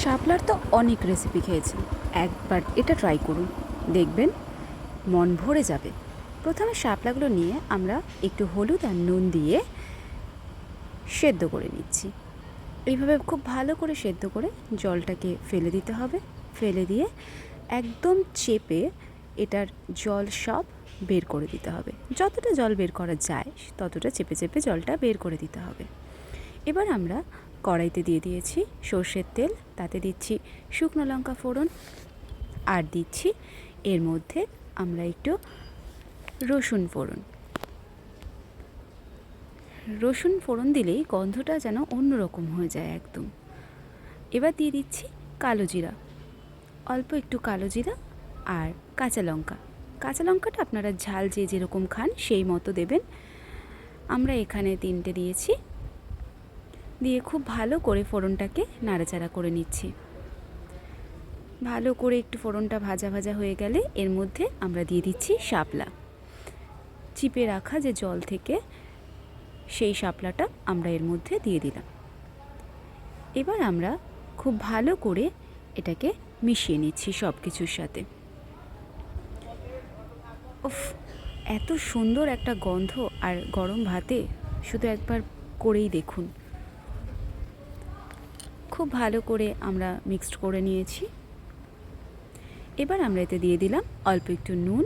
শাপলার তো অনেক রেসিপি খেয়েছি, একবার এটা ট্রাই করুন, দেখবেন মন ভরে যাবে। প্রথমে শাপলাগুলো নিয়ে আমরা একটু হলুদ আর নুন দিয়ে সেদ্ধ করে নিচ্ছি। এইভাবে খুব ভালো করে সেদ্ধ করে জলটাকে ফেলে দিতে হবে। ফেলে দিয়ে একদম চেপে এটার জল সব বের করে দিতে হবে। যতটা জল বের করা যায় ততটা চেপে চেপে জলটা বের করে দিতে হবে। এবার আমরা কড়াইতে দিয়ে দিয়েছি সর্ষের তেল, তাতে দিচ্ছি শুকনো লঙ্কা ফোড়ন, আর দিচ্ছি এর মধ্যে আমরা একটু রসুন ফোড়ন। রসুন ফোড়ন দিলেই গন্ধটা যেন অন্যরকম হয়ে যায় একদম। এবার দিয়ে দিচ্ছি কালো জিরা, অল্প একটু কালো জিরা আর কাঁচা লঙ্কা। কাঁচা লঙ্কাটা আপনারা ঝাল যে যেরকম খান সেই মতো দেবেন। আমরা এখানে 3টে দিয়েছি। দিয়ে খুব ভালো করে ফোড়নটাকে নাড়াচাড়া করে নিচ্ছি। ভালো করে একটু ফোড়নটা ভাজা ভাজা হয়ে গেলে এর মধ্যে আমরা দিয়ে দিচ্ছি শাপলা। চিপে রাখা যে জল থেকে সেই শাপলাটা আমরা এর মধ্যে দিয়ে দিলাম। এবার আমরা খুব ভালো করে এটাকে মিশিয়ে নিচ্ছি সব কিছুর সাথে। উফ, এত সুন্দর একটা গন্ধ, আর গরম ভাতে শুধু একবার করেই দেখুন। খুব ভালো করে আমরা মিক্সড করে নিয়েছি। এবার আমরা এতে দিয়ে দিলাম অল্প একটু নুন,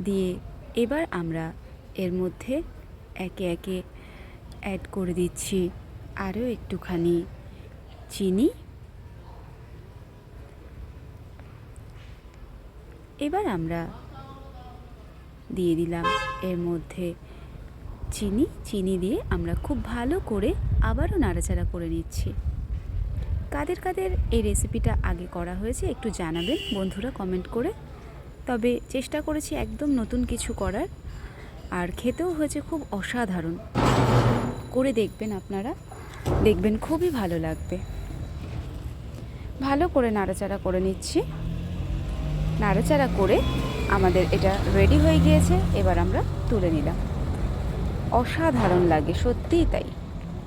দিয়ে এবার আমরা এর মধ্যে একে একে অ্যাড করে দিচ্ছি আরও একটুখানি চিনি। এবার আমরা দিয়ে দিলাম এর মধ্যে চিনি দিয়ে আমরা খুব ভালো করে আবারও নাড়াচাড়া করে নিচ্ছি। কাদের কাদের এই রেসিপিটা আগে করা হয়েছে একটু জানাবেন বন্ধুরা কমেন্ট করে। তবে চেষ্টা করেছি একদম নতুন কিছু করার, আর খেতেও হয়েছে খুব অসাধারণ। করে দেখবেন আপনারা, দেখবেন খুবই ভালো লাগবে। ভালো করে নাড়াচাড়া করে নিচ্ছি। নাড়াচাড়া করে আমাদের এটা রেডি হয়ে গিয়েছে। এবার আমরা তুলে নিলাম। অসাধারণ লাগে, সত্যিই তাই।